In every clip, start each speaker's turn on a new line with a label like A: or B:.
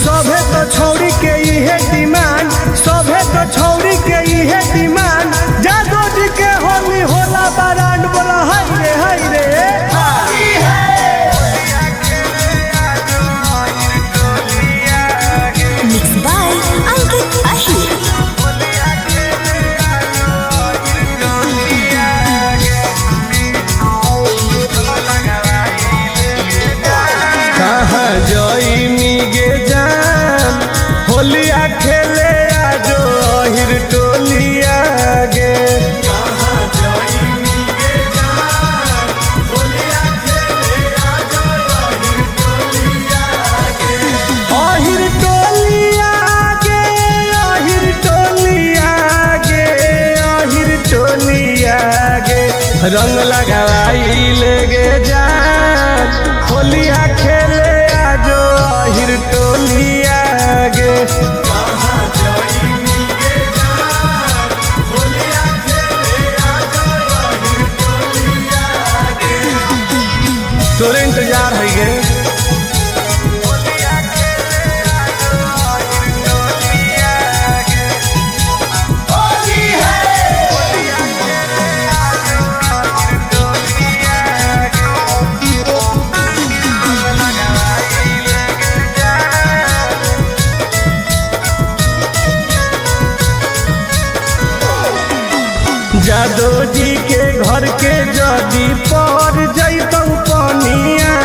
A: सभे तो छौरी के इहे डिमांड, सभे तो छौरी के इहे डिमांड। जादू जी के होली होला बारांड, बोला हाय रे हाय रे।
B: Mixed by Ankit Ahir.
A: कहाँ जइनी गे जान, होलिया खेले आजो अहिर टोलिया गे। अहिर टोलिया गे, अहिर टोलिया गे, अहिर टोलिया गे। रंग लगाई ले गे जान, होलिया खेले आजो अहिर टोलिया गे। तोरे इंतजार है गे। जादो जी के घर के जदी पर जैतौ पनिया,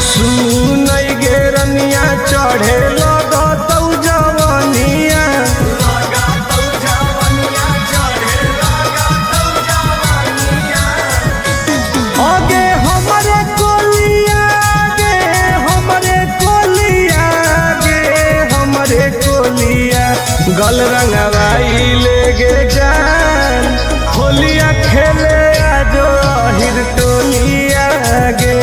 A: सुनै गे रनिया चढ़े लगतौ जवनिया। आगे हमरे कोलिया गे, हमरे कोलिया गे, हमरे कोलिया। गल रंगवाई ले गे जान, होलिया खेले आजो अहिर टोलिया गे।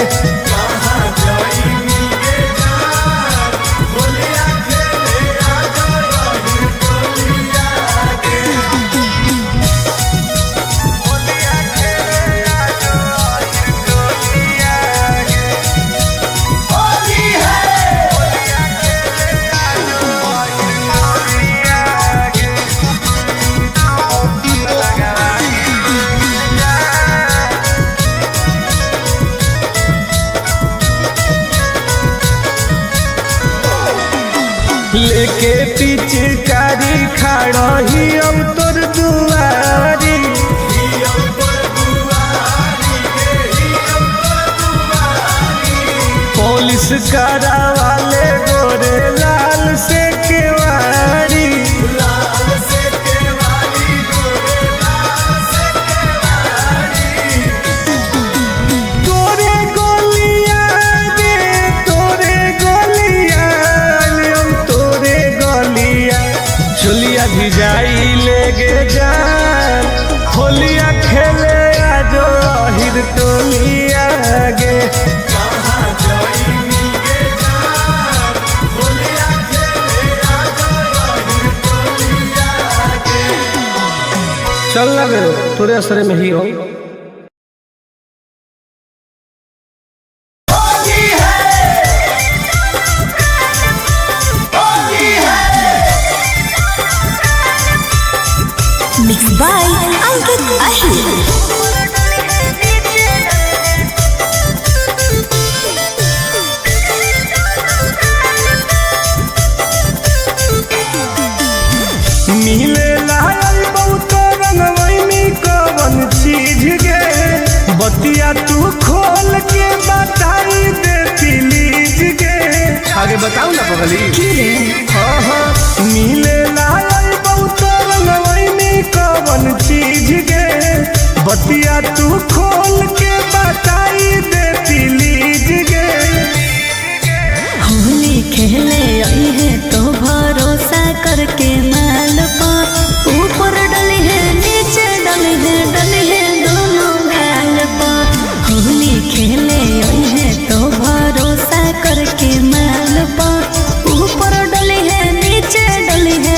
A: लेके पिचकारी खड़ही अब तोर दुआरी, पुलिस करावाले गोरे लाल से केवारी। तोरे गोलिया गे, तोरे गोलिया हम तोरे गोलिया। चुलिया भिजाई ले गे जान, होलिया खेले आजो अहिर टोलिया गे। चल लगे तोरे असरे में ही हो।
B: Mixed by Ankit Ahir.
A: मिले लायल बहुत रंगवैनी कवन चीज गे, बतिया तू खोल के बताई दे प्लीज गे। आगे बताऊ ना पगली। हाँ हाँ मिले लायल बहुत रंगवैनी कवन चीज गे, बतिया तू खोल के बताई दे प्लीज गे।
B: होली खेले आई है तो भरोसा करके माल पर, ऊपर डली है नीचे डली है दोनों गाल पर। होली खेले आई है तो भरोसा करके माल पर, ऊपर डली है नीचे डली है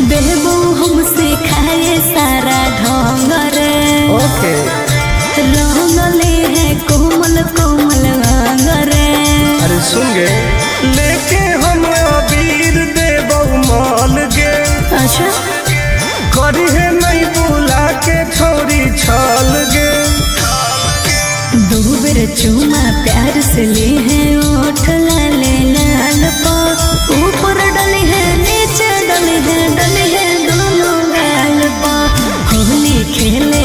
B: देबू हमसे खाए सारा ढंग रे
A: ओके
B: रंगले है कोमल कोमल अंग रे।
A: अरे सुन गे लेके हम अबीर देबौ माल गे
B: अच्छा
A: करी है नहीं बुला के छोरी छल गे।
B: दो बेर चुमा प्यार से ले है ओठ लाले लाल पा ऊपर डले है नीचे डले है दोनों गाल पा होली खेले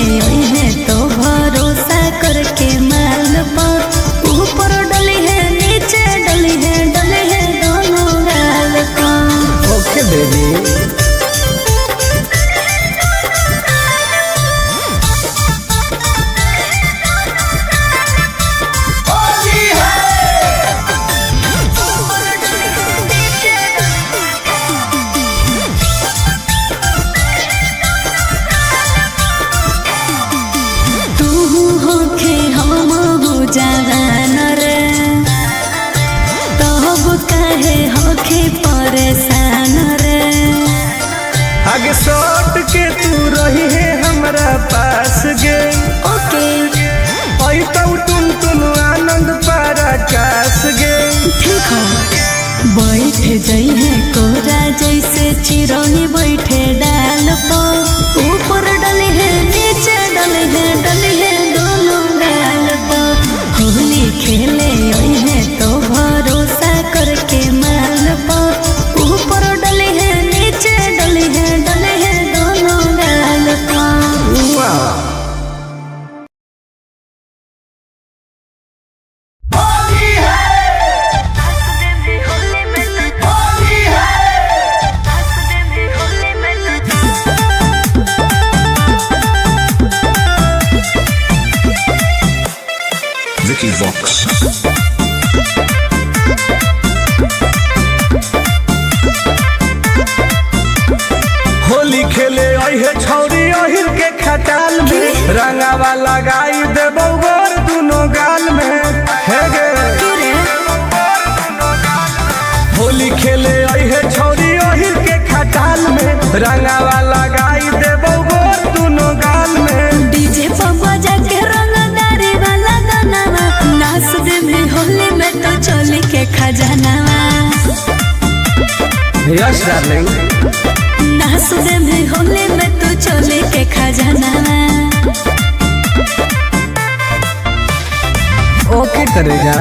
B: है तो भरोसा करके माल पा ऊपर डले है नीचे डले है दोनों गाल पा।
A: ओके बेबी
B: जवान रे तब कहे होके परेशान रे
A: आगे सट के तू रही है हमरा पास गे
B: ओके
A: आई तो टुन टुन आनंद पराकाश गे।
B: ठीक हो बैठ जई है कोरा जैसे चिरौनी बैठे डाल पर ऊपर डले है नीचे डले है दोनों गाल पर होली खेले है तो भरोसा करके माल पर ऊपर डले है नीचे डले है दोनों गाल पर।
A: वाह
C: Vicky Vox.
A: होली खेले अहे छौरी अहिर के खटाल में रंगावा लगाई देबौ गोर दुनो गाल में हे गे। होली खेले अहे छौरी अहिर के खटाल में रंगावा लगाई देबौ गोर दुनो गाल में।
B: डीजे पर बजा के रंगदारी वाला गाना नाच दे में होली में तो चोली के खजानावा।
A: यस डार्लिंग
B: नाच दे में होली में तो चोली के खजानावा।
A: ओके करेगा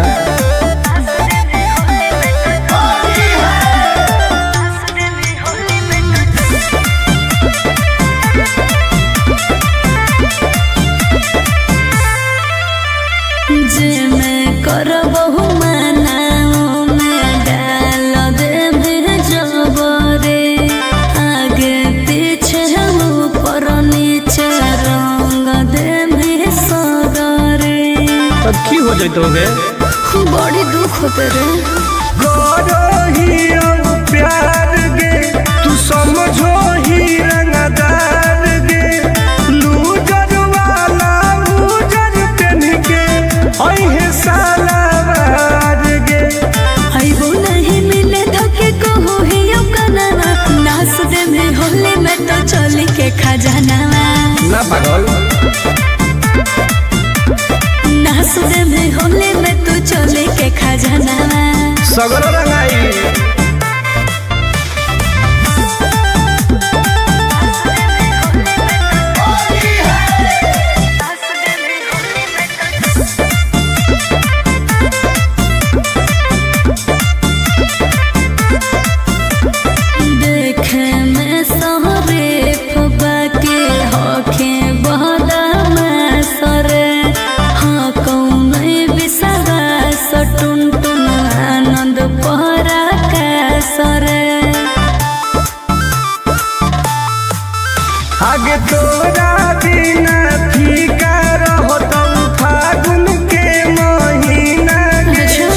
B: जे मैं करबहु मनाओ में डाल दे में जबरे आगे पीछे ऊपर नीचे रंग दे में सगरे।
A: अब की हो जैतोगे
B: बड़ी दुख होते रे
A: करो ही प्यार गे तू समझो ही रंगदार गे लूजर वाला लूजर पेन के अहे सालावार गे।
B: आइबो नहीं मिले धके कहो ही गाना नाच दे में होली में तो चोली के खजानावा।
A: ना पागल
B: नाच दे में होली में तो चोली के खजानावा।
A: सगरो रंगाई
B: देखे में सहरे फुबा के होखे बहदा सरे हाँ कौन बिसरा सटुन टुन आनंद पहरा का सरे।
A: आगे तोरा बिना फीका रहो तो फागुन के महीना के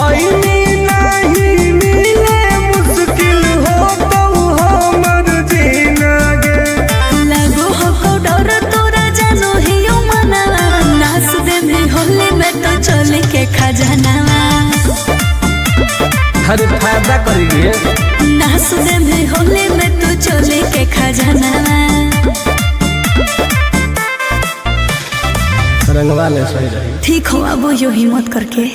A: ओइनी नहीं मिले मुश्किल हो तो हमर जीना गे।
B: लगो हो डर तोरा जानो ही मना नाच दे में होली में तो चोली के खजानावा।
A: अरे फायदा करेंगे
B: नाच दे में होली में तो चोली
A: लगवा ले सही रही।
B: ठीक हो, अब यो हिम्मत करके।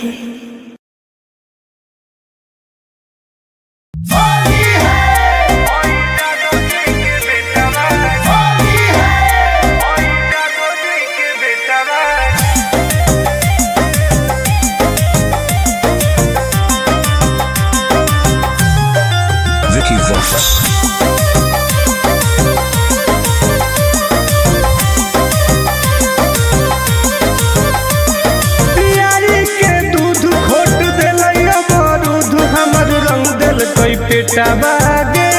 A: बेटा बागे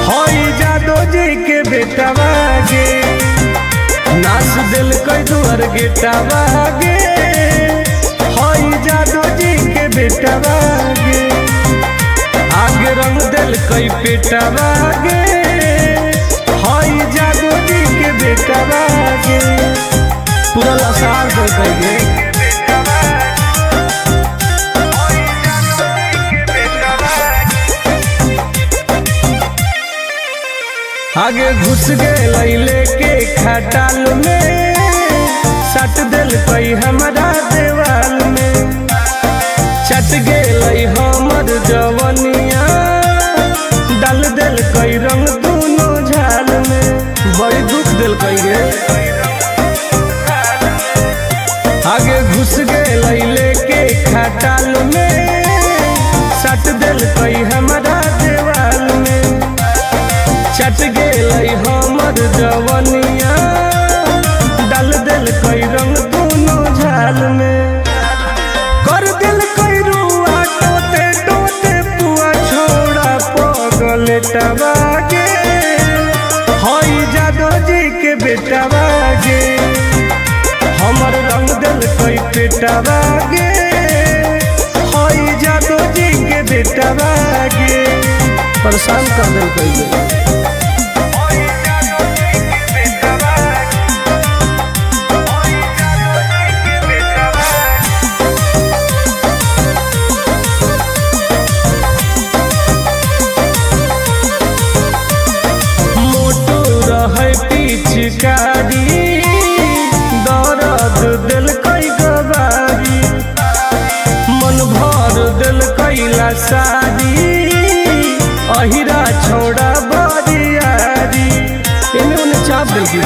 A: होई जादो जी के बेटा बागे नाच दिल कोई दुआर गेटा बागे होई जादो जी के बेटा बागे आगे रंग दिल कोई बेटा बागे होई जादो जी के बेटा बागे पूरा लसार दे कहिए आगे घुस गए लेके खटाल में सट दिल कई हमारा देवाल में चट गए हमर जवनिया डाल दिल कई रंग दोनों झाल में बड़ी दुख दिल कई गे आगे घुस गए लेके खटाल में सट दिल कई हमारा देवाल में चट गए हमर जवनिया डाल दिल कई रंग दोनों झाल में कर दिल कई रुआ टोते टोते पुआ छोड़ा पगल टबागे होई जादो जी के बेटा बागे हमर रंग दिल कई पेटा बागे होई जादो जी के बेटा बागे परेशान कर दिल कई पिचकारी दर्द दिल कई गवारी मन भर दिल कैला सारी अहिरा छोड़ा बरियारी इन्हें उन्हें चाप दिल की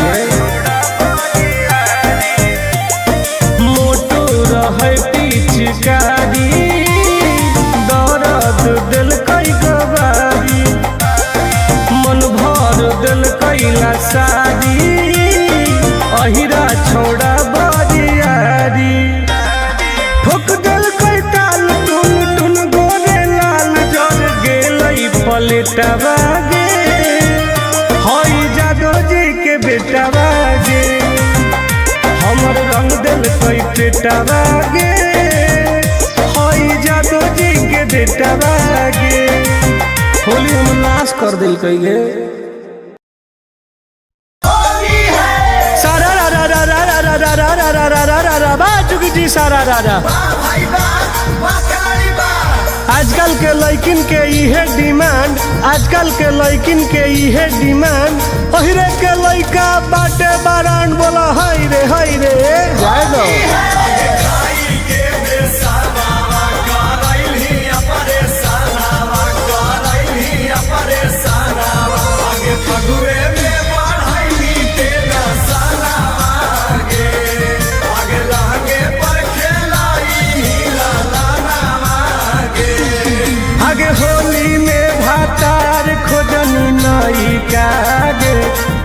A: मोटो रहे पिचकारी दर्द दिल कई गवारी मन भर दिल कैला सारी अहिरा छोड़ा बरियारी ठोक दिल कई ताल टुन टुन गोरे लाल जर गेलई पलटा बागे होई जादो जी के बेटा बागे हमर रंग दिल कई पेटा बागे होई जादो जी के बेटा बागे होली हम नाश कर दिल कई जी सारा राजा आजकल के लड़किन के इहे डिमांड आजकल के लड़किन के इहे डिमांड ओहिरे के लड़का बाटे बारान बोला हाय रे जाए दो आगे होली में भातार खोजनी नई कागे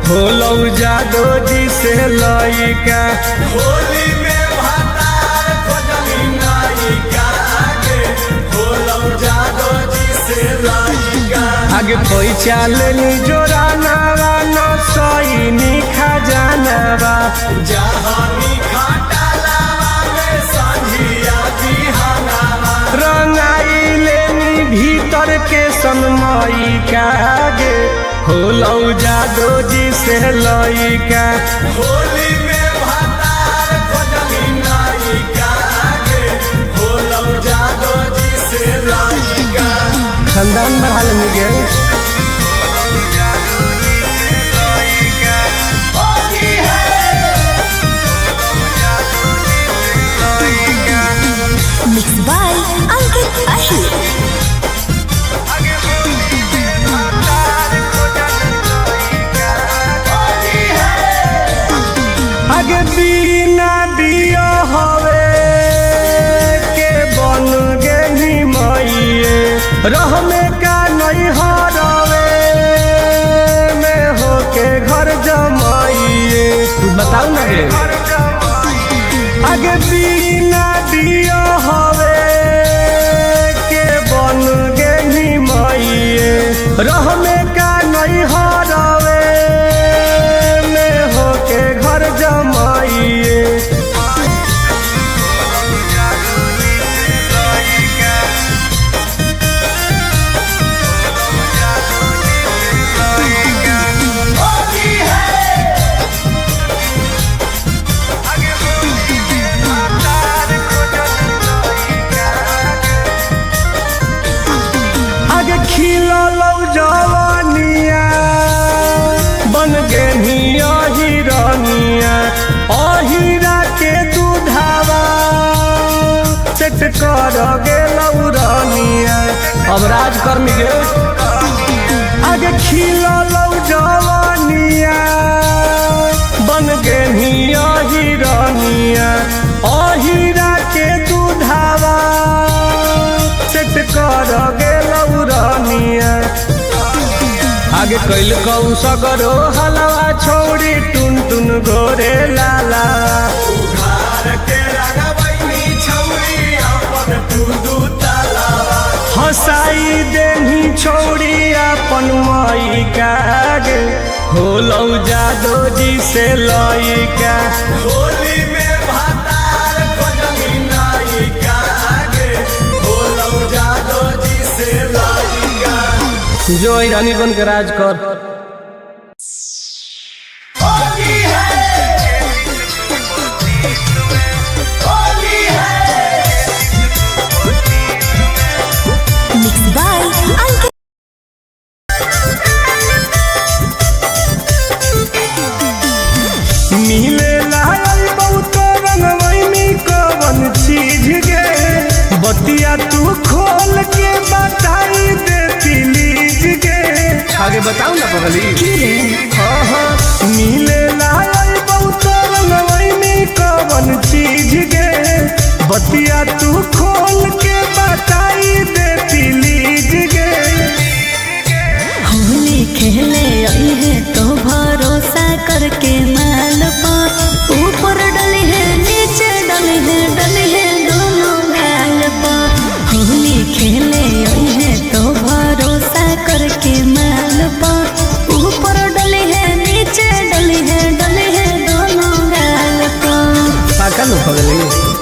A: होलो जादो जी से लइका होली में भातार खोजनी नई कागे होलो जादो जी से लइका आगे कोई चालनी जोराना न सईनी खजानावा जहानी खटालावा में संझिया बिहानावा रंगाई भीतर के सनमई कागे होलो जादो जी से लइका होली में भातार खोजनी नई कागे होलो जादो जी से लइका खानदान बढ़ा लेंगे गे रह में का नहीं हरवे में होके घर जमाइए। तू बताऊ ना रे आगे बिना दिया हवे के बन गे निमाइए। रह में का नहीं हरवे में होके घर जमाइए। जवानिया बन गे हिरनिया अहिरा के दूधावा सेट कर गे लौरनिया। अब राजकर्मी गे आगे खिलौ जवानिया बन गे हिरनिया अहिरा के दूधावा सेट कर गे लौरनिया। आगे कैल कौ सगरो हलवा छोड़ी टुन टुन गोरे लाला हसाई देनी छोड़ी अपन माई कागे होलौ जादो जी से लइका होली में भातार खोजनी नाई कागे होलौ जादो जी से लइका। जो रानी बन के राज कर। मिले लायल बहुत रंगवैनी कवन चीज गे बतिया तू खोल के बताई देती लीज गे। आगे बताऊ ना पगली। हाँ मिले लायल बहुत रंगवैनी कवन चीज गे बतिया तू खोल के बताई देती लीज गे।
B: होली खेले आई है तो भरोसा करके माल पर ऊपर डली है नीचे डली है दोनों गाल पर। होली खेले आई है तो भरोसा करके माल पर ऊपर डली है नीचे डली है दोनों गाल पर।
A: पागल हो गई।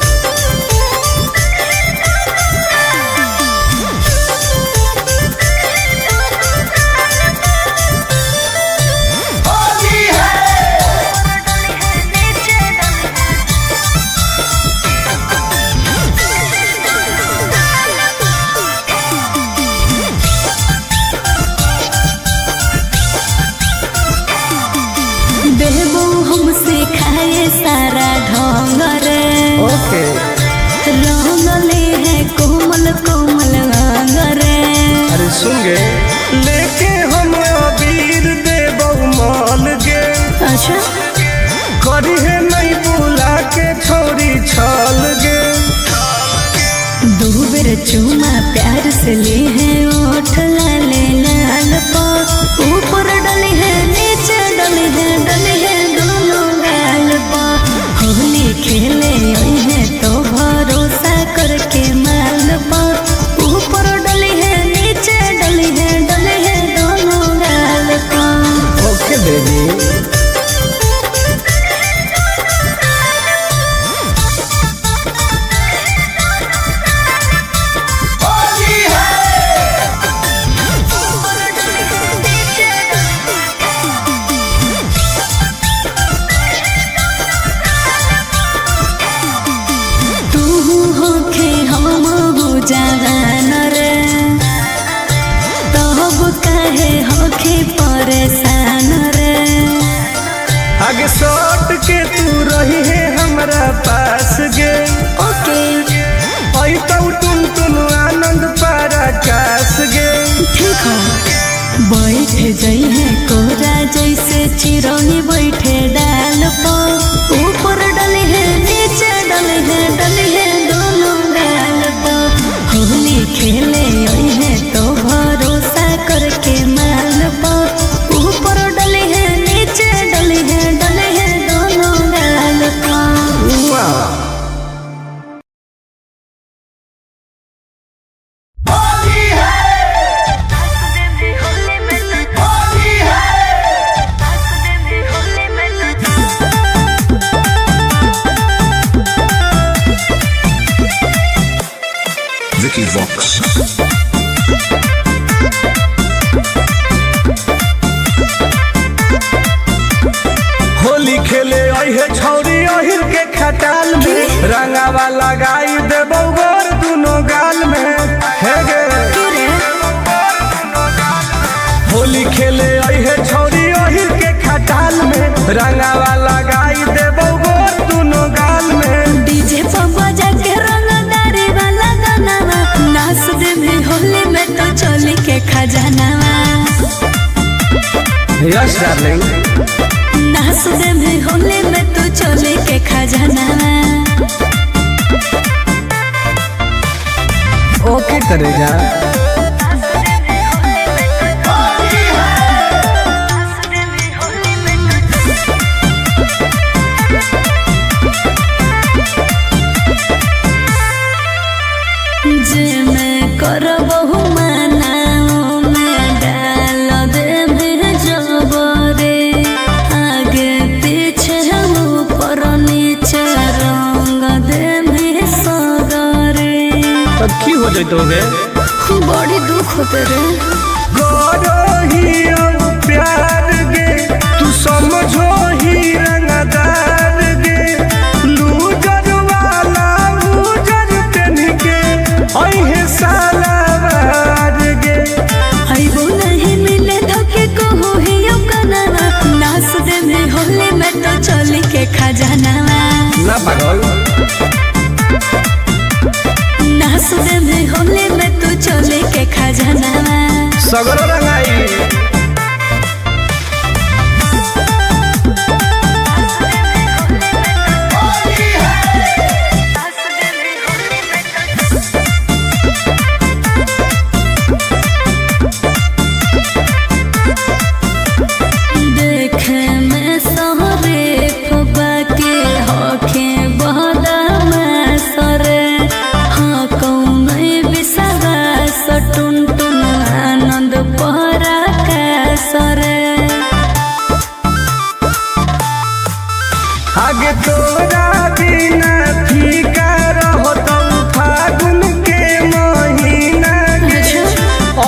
B: देबो हमसे खाए सारा ढंग रे रंगले है कोमल कोमल अंग रे।
A: अरे सुन गे लेके हम अबीर देबो माल गे।
B: अच्छा
A: करी है नहीं बुला के छोरी छल गे।
B: दो बेर चुमा प्यार से ले है ओठ लाले लाल पर ऊपर डली है नीचे डली है दोनों गाल पर। होली खेले आई है तो भरोसा करके माल पर ऊपर डली है नीचे डली है दोनों गाल पर।
A: ओके बेबी।
B: जवान रे तब काहे होखे परेशान रे।
A: आगे सट के तू रही है हमरा पास गे।
B: ओके
A: आई तो तुम आनंद पराकाश गे।
B: ठीक है बैठ जई है कोरा जैसे चिरौनी बैठे डाल पर ऊपर डली है नीचे डली है दोनों गाल पर। होली खेले आई है तो
A: रंगावा लगाई देबो गोर दुनो गाल में हे गे होली खेले अइहे छोरी ओहिर के खटाल में रंगावा लगाई देबो गोर दुनो गाल में
B: डीजे पर बजा के रंगदारी वाला गाना नाच दे में होली में तो चोली के खजाना
A: यस डार्लिंग
B: नाच दे में होली में तो चोली के खजाना
A: ओके करेगा
B: जे मैं करबहु मनाओ में डाल दे में जबरे आगे पीछे ऊपर नीचे रंग दे में सगरे
A: तो की हो जइतोगे
B: बड़ी दुख होते रे
A: गोरो ही प्यार गे तू समझो ही रंगदार गे लूजर वाला लूजर पेन के अइहे सालावार गे
B: आइबो नहीं मिले धोखे को हो ही यो कनावा नाच दे में होली में तो चोली के खजाना
A: ना पागल
B: नाच दे में होली में तो चोली के खजाना
A: सगरो रंगाई
B: देखे में सहरे फबा के होखे बहदा में सरे हाँ कौन बिसरा सटुन टुन आनंद पहरा के सरे
A: आगे तोरा बिना फीका रहो तो फागुन के महीना गे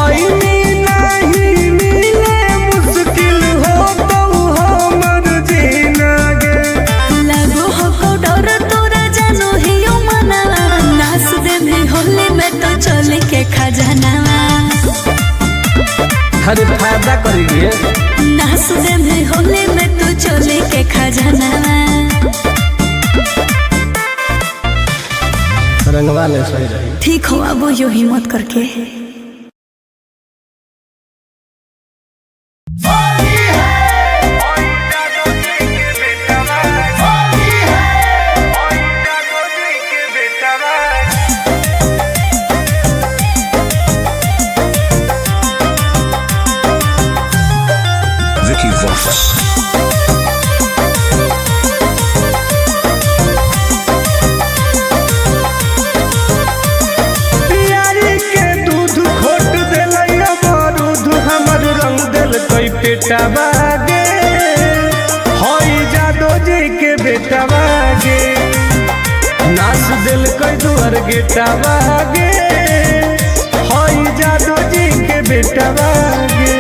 A: ओइनी नहीं मिले मुश्किल हो तो हमर जीना गे
B: लागो हो डर तोरा जानो ही यो मनावा नाच दे में होली में तो चोली के खजाना
A: हर फायदा करिए
B: नाच दे में होली में तो चोली के खजाना
A: रंगवा ले सही रही
B: ठीक हो अब यो हिम्मत करके
C: Vicky Vox.
A: प्यारी के दूध खोट देलै अमरूद हमर रंग देल कोई पेटा बागे होई जादो जी के बेटा बागे नाच दिल कोई दुआर गेटा बागे होई जादो जी के बेटा बागे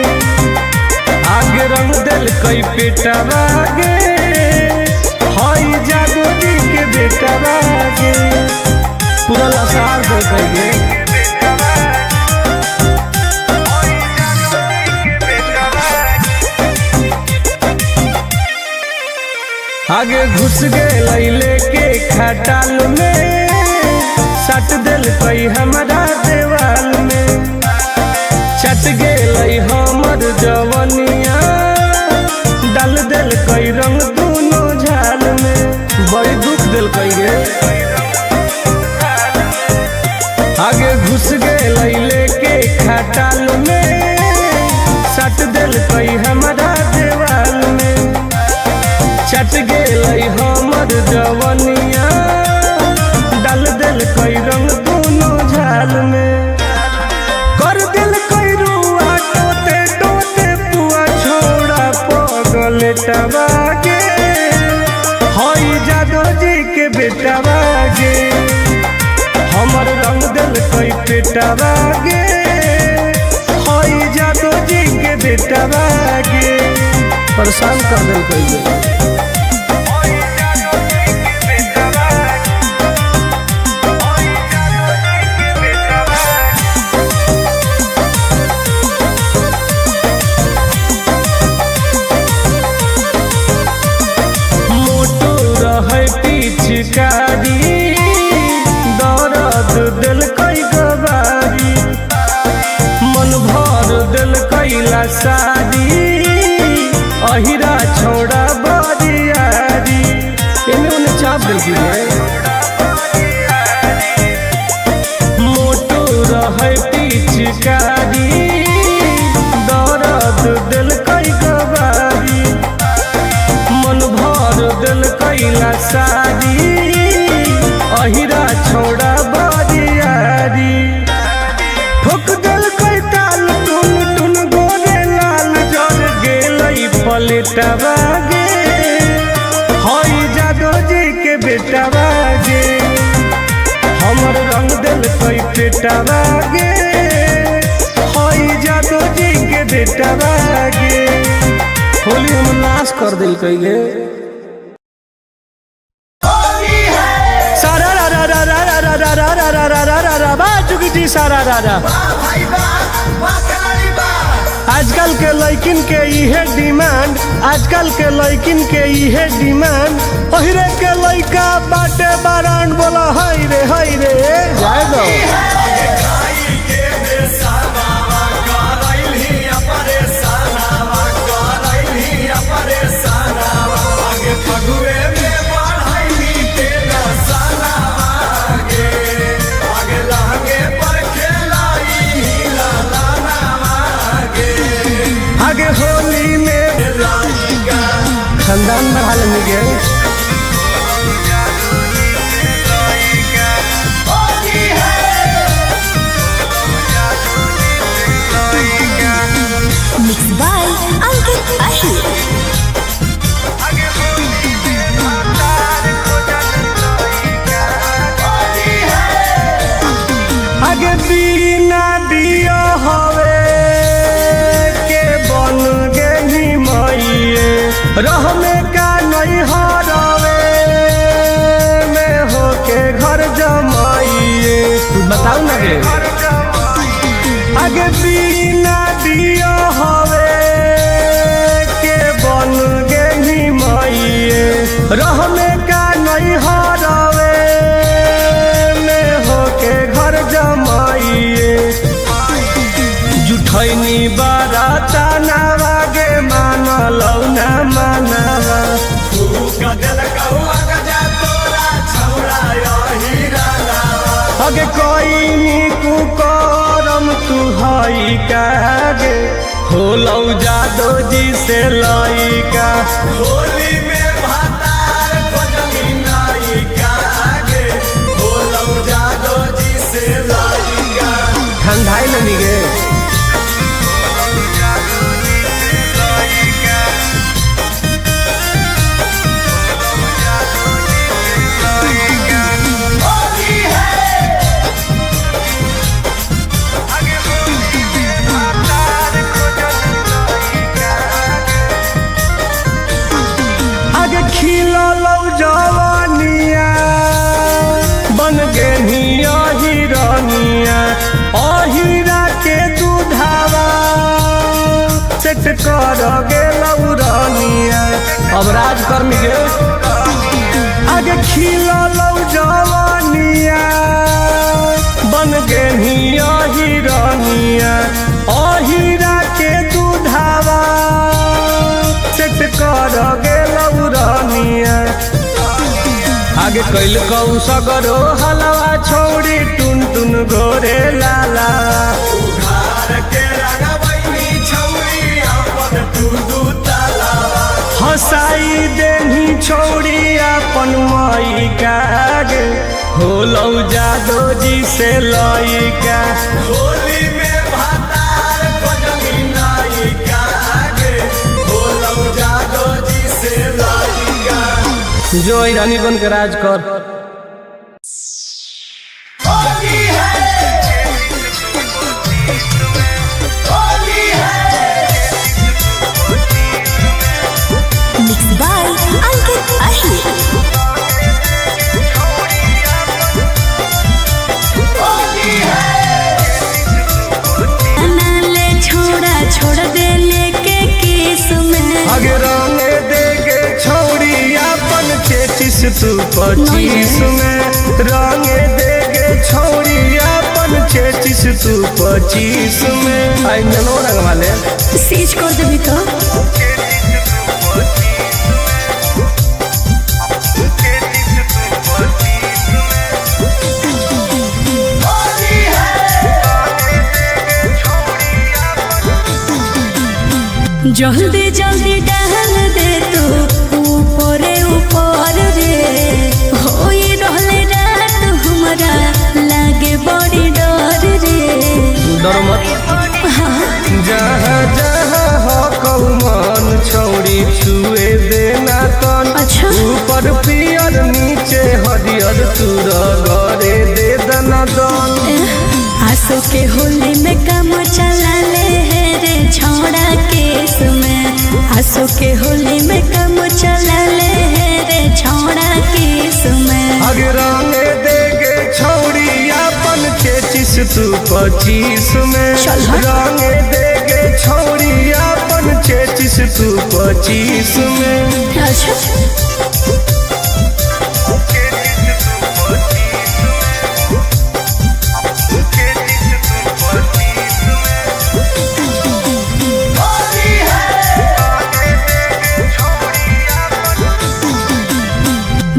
A: आगे रंग दिल कोई पेटा बागे होई जादो जी के बेटा बागे पूरा लसार दे कहिए आगे घुस गए लेके खटाल में सट दिल कोई हमारा देवाल में चट गए हमर जवनिया डाल दिल कोई रंग दोनों झाल में बड़ी दुख दिल कोई गे आगे घुस गए लेके खटाल में सट दिल कोई हमारा देवाल में चट गए हमर जवनिया डाल दिल कोई रंग दोनों झाल में कर दिल कोई रुआ टोते टोते पुआ छोड़ा पगल टबागे होई जादो जी के बेटा बागे हमर रंग दिल कोई पेटा बागे होई जादो जी के बेटा बागे परेशान कर दिल कोई पिचकारी दर्द दिल कई गवारी मन भर दिल कैला शादी अहिरा छोड़ा बरियारी इन्हें उन्हें चाप देखिए मोटो रहे पिचकारी दर्द दिल कई गवारी मन भर दिल कैला शादी अहिरा छोड़ा बरियारी ठोक दिल कई ताल टुन टुन गोरे लाल जर गेलई पलटवा गे हई जादो जी के बेटवा गे हमर रंग दिल कई पेटवा गे हई जादो जी के बेटवा गे होली हम नाश कर दिल कई गे सारा रा रा रा रा रा रा रा रा रा रा रा रा रा रा बा चुकी जी सारा रा रा आजकल के लड़किन के इहे डिमांड आजकल के लड़किन के इहे डिमांड ओहिरे के लड़का बाटे बारान बोला हाय रे जाए दो आगे होली में खानदान बढ़ा लेंगे
B: Mixed by Ankit Ahir.
A: आगे बिना दिया हवे के बन गेली मइए रह में का नहीं हरवे में होके घर जमाइए बताओ ना गे आगे बिना दिया हवे के बन गेली मइए रह में का नहीं हरवे में होके घर जमाइए जुठैनी बाराता नावा गे मानलौ ना मानवा अगे कोई नीकू करम तू हई कागे होलौ जादो जी से लइका होली में भातार को जमीन नाई कागे होलौ जादो जी से लइका ठंडाई लगी गे खिलौ जवानिया बन गेनिया हिरनिया अहिरा के दूधावा सेट कर गेलौ रनिया अब राज कर गे आगे खिलौ जवानिया बन गेनिया हिरनिया अहिरा के दूधावा सेट कर गेलौ रनिया आगे कैल कौ सगरो हलवा छोड़ी टुन टुन गोरे लाला हंसाई देही छोड़ी अपन मई कागे होलौ जादो जी से लइका होली में भातार को जमीन नाई कागे होलौ जादो जी से लइका जो रानी बन के राज कर
B: Mixed by Ankit Ahir. छोड़ दे लेके किस में
A: आगे रंग दे के छोड़ी अपन चेचिस तू 25 में रंगे देगे छौरी अपन 26 तू 25 में। आई ननो रंग वाले
B: सीज कर देबी तो जल्दी जल्दी डाल दे तू ऊपरे ऊपर रे होई रहले रात हमरा लागे बड़ी डर रे।
A: डर मत जहाँ जहाँ हो कौन छौरी छुए देना तन।
B: अच्छा
A: ऊपर पियर नीचे हरियर तूर गरे दे दना दन।
B: आंसू के होली में काम चला ले रे छौड़ा केस में। आंसू के होली में काम चला ले रे छौड़ा केस में।
A: अगे रंगे देगे छौरी अपन 26 तू 25 में। रंगे देगे छौरी अपन 26 तू 25 में।
B: अच्छा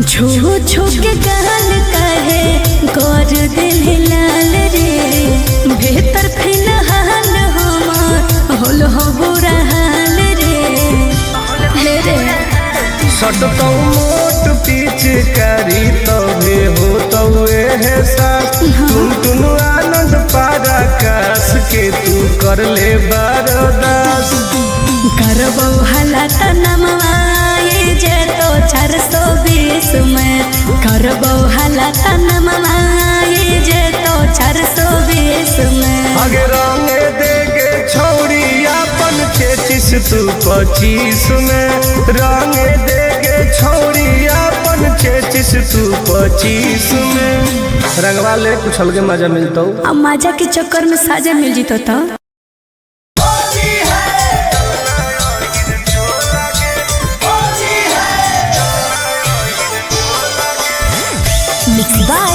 B: छो छो के गाल कहे गौर दिल लाल रे बेहतर फिलहाल हमार होल हो बुरा हाल रे रे
A: सटतौ मोट पीछ करी तबे हो तवे है सास। तुम तुनु आनंद पारा कास के तू कर ले बरदास।
B: करबो हालात नमवाए जे तो 420 में। करबो हालात नमवाए जे तो 420 में।
A: अगे रंगे देगे छौरी अपन 26 तू 25 में। रंगे देगे छौरी अपन 26 तू 25 में। रंगवा ले कुछ अलगे मजा मिलता।
B: अब मजा के चक्कर में साजा मिल जीतो तो मिक्स बाय